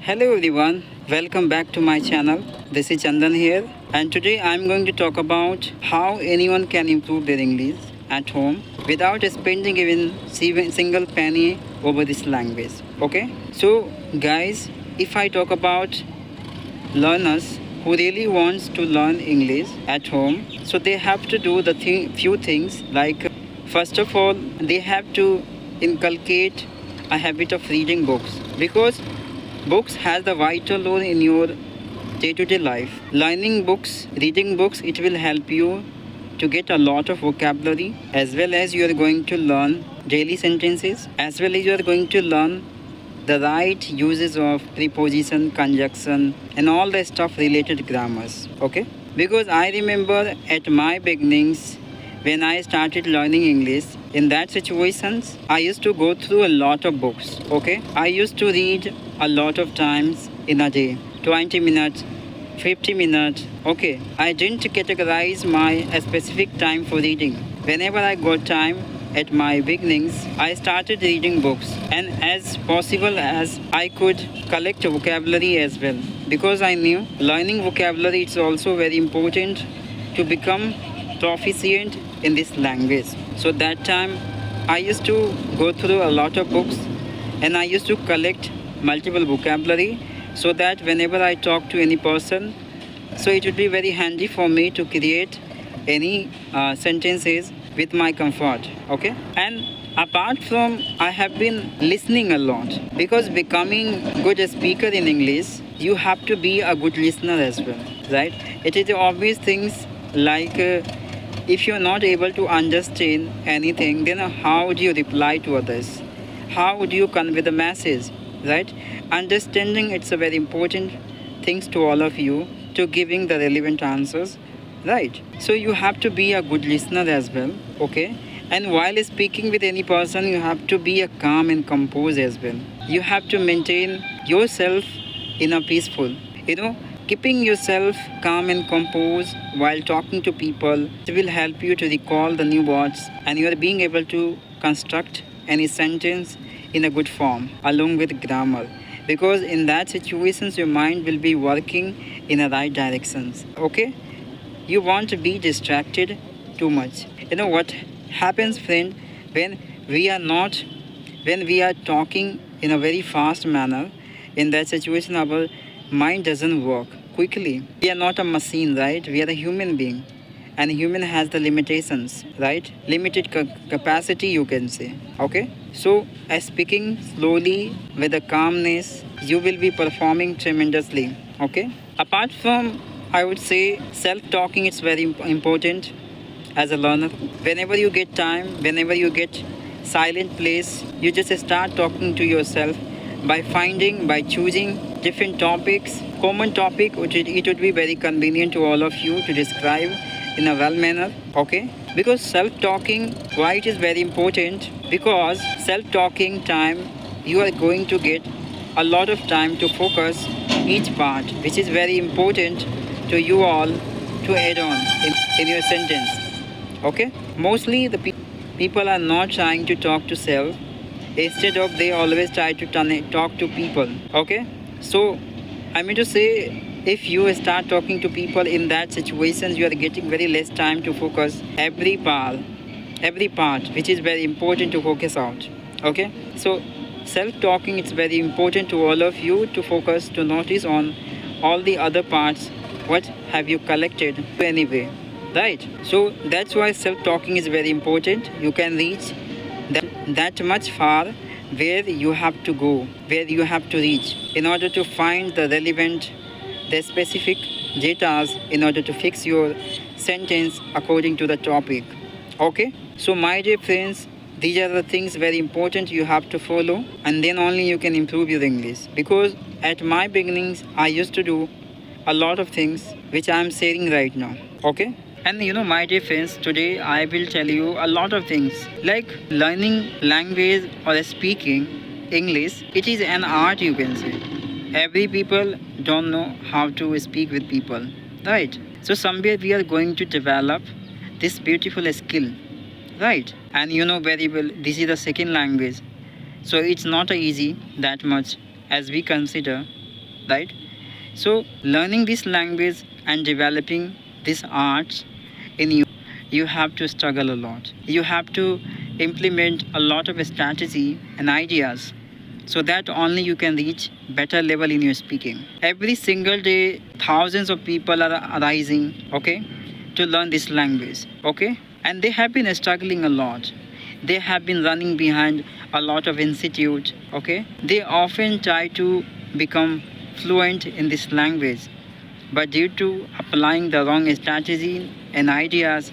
Hello everyone, welcome back to my channel. This is Chandan here, and today I'm going to talk about how anyone can improve their English at home without spending even single penny over this language. Okay, so guys, if I talk about learners who really wants to learn English at home, so they have to do the few things like first of all they have to inculcate a habit of reading books because books has the vital role in your day-to-day life. Learning books, reading books, it will help you to get a lot of vocabulary as well as you are going to learn daily sentences as well as you are going to learn the right uses of preposition, conjunction, and all the stuff related grammars. Okay? Because I remember at my beginnings when I started learning English, in that situations, I used to go through a lot of books. Okay? I used to read a lot of times in a day, 20 minutes, 50 minutes. Okay? I didn't categorize my specific time for reading. Whenever I got time, at my beginnings, I started reading books, and as possible as I could collect vocabulary as well, because I knew learning vocabulary is also very important to become proficient in this language. So that time I used to go through a lot of books and I used to collect multiple vocabulary so that whenever I talk to any person, so it would be very handy for me to create any sentences with my comfort. Okay, and apart from I have been listening a lot because becoming good speaker in English you have to be a good listener as well, right? It is the obvious things like if you're not able to understand anything, then how do you reply to others? How would you convey the message, right? Understanding it's a very important things to all of you to giving the relevant answers, right? So you have to be a good listener as well. Okay, and while speaking with any person you have to be a calm and composed as well. You have to maintain yourself in a peaceful, you know, keeping yourself calm and composed while talking to people will help you to recall the new words and you are being able to construct any sentence in a good form along with grammar, because in that situations your mind will be working in the right directions. Okay, you won't be distracted too much. You know what happens, friend, when we are not, when we are talking in a very fast manner, in that situation our mind doesn't work quickly. We are not a machine, right? We are a human being, and human has the limitations, right? Limited capacity, you can say. Okay, so as speaking slowly with a calmness you will be performing tremendously. Okay, apart from, I would say, self talking is very important as a learner. Whenever you get time, whenever you get silent place, you just start talking to yourself by finding, by choosing different topics, common topic, which it would be very convenient to all of you to describe in a well manner. Okay, because self talking, why it is very important, because self talking time you are going to get a lot of time to focus each part, which is very important to you all to add on in your sentence. Okay, mostly the people are not trying to talk to self, instead of they always try to talk to people. Okay, so I mean to say, if you start talking to people in that situations you are getting very less time to focus every part which is very important to focus out. Okay, so self talking it's very important to all of you to focus, to notice on all the other parts, what have you collected anyway, right? So that's why self talking is very important. You can reach that much far where you have to go, where you have to reach in order to find the relevant, the specific data in order to fix your sentence according to the topic. Okay, so my dear friends, these are the things very important you have to follow, and then only you can improve your English. Because at my beginnings I used to do a lot of things which I am sharing right now. Okay, and you know, my dear friends, today I will tell you a lot of things like learning language or speaking English. It is an art, you can say. Every people don't know how to speak with people, right? So somewhere we are going to develop this beautiful skill, right? And you know very well this is the second language, so it's not easy that much as we consider. right? So learning this language and developing this arts in you have to struggle a lot. You have to implement a lot of strategy and ideas so that only you can reach better level in your speaking. Every single day thousands of people are arising, okay, to learn this language, okay, and they have been struggling a lot. They have been running behind a lot of institutes, okay. They often try to become fluent in this language, but due to applying the wrong strategy and ideas,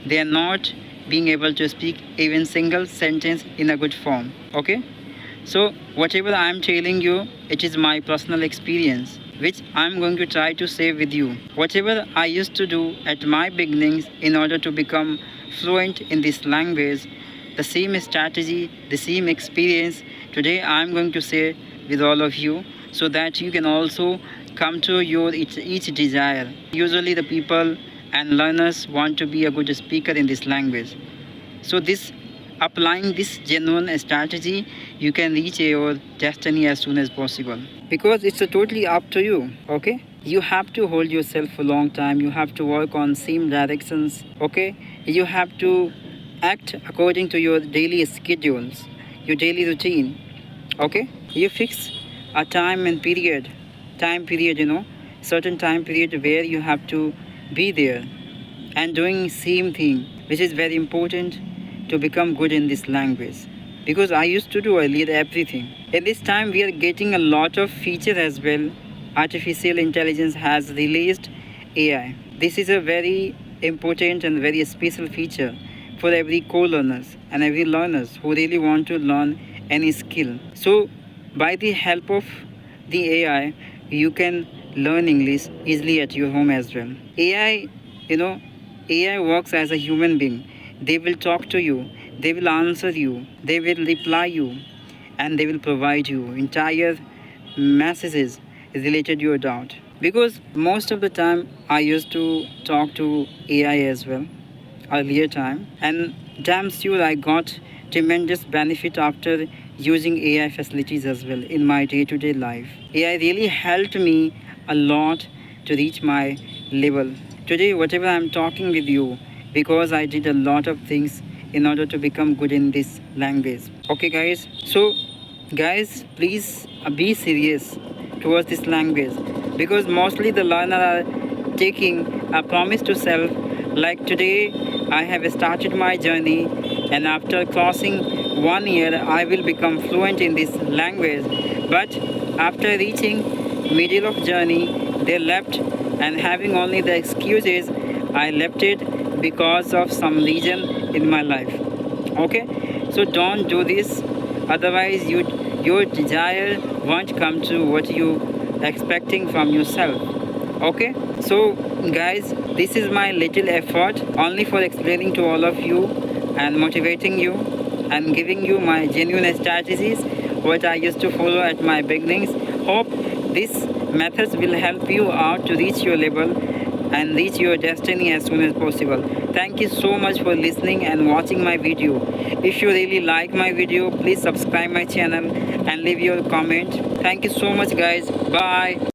they are not being able to speak even single sentence in a good form, okay. So whatever I am telling you, it is my personal experience which I am going to try to share with you. Whatever I used to do at my beginnings in order to become fluent in this language, the same strategy, the same experience, today I am going to share with all of you so that you can also come to your each desire. Usually the people and learners want to be a good speaker in this language. So this applying this genuine strategy, you can reach your destiny as soon as possible. Because it's totally up to you, okay? You have to hold yourself for a long time. You have to work on same directions, okay? You have to act according to your daily schedules, your daily routine, okay? You fix a time period, certain time period where you have to be there and doing same thing, which is very important to become good in this language. Because I used to do earlier everything. At this time we are getting a lot of features as well. Artificial intelligence has released AI. This is a very important and very special feature for every co-learners and every learners who really want to learn any skill. So by the help of the AI, you can learn English easily at your home as well. You know, AI works as a human being. They will talk to you, they will answer you, they will reply you, and they will provide you entire messages related to your doubt. Because most of the time I used to talk to AI as well earlier time, and damn sure I got tremendous benefit after using AI facilities as well in my day-to-day life. AI really helped me a lot to reach my level. Today, whatever I'm talking with you, because I did a lot of things in order to become good in this language. Okay, guys. So, guys, please be serious towards this language, because mostly the learner are taking a promise to self like today I have started my journey, and after crossing 1 year I will become fluent in this language. But after reaching middle of journey, they left, and having only the excuses, I left it because of some reason in my life. Okay, so don't do this, otherwise your desire won't come to what you expecting from yourself. Okay, so guys, this is my little effort only for explaining to all of you and motivating you and giving you my genuine strategies what I used to follow at my beginnings. Hope these methods will help you out to reach your level and reach your destiny as soon as possible. Thank you so much for listening and watching my video. If you really like my video, please subscribe my channel and leave your comment. Thank you so much, guys. Bye.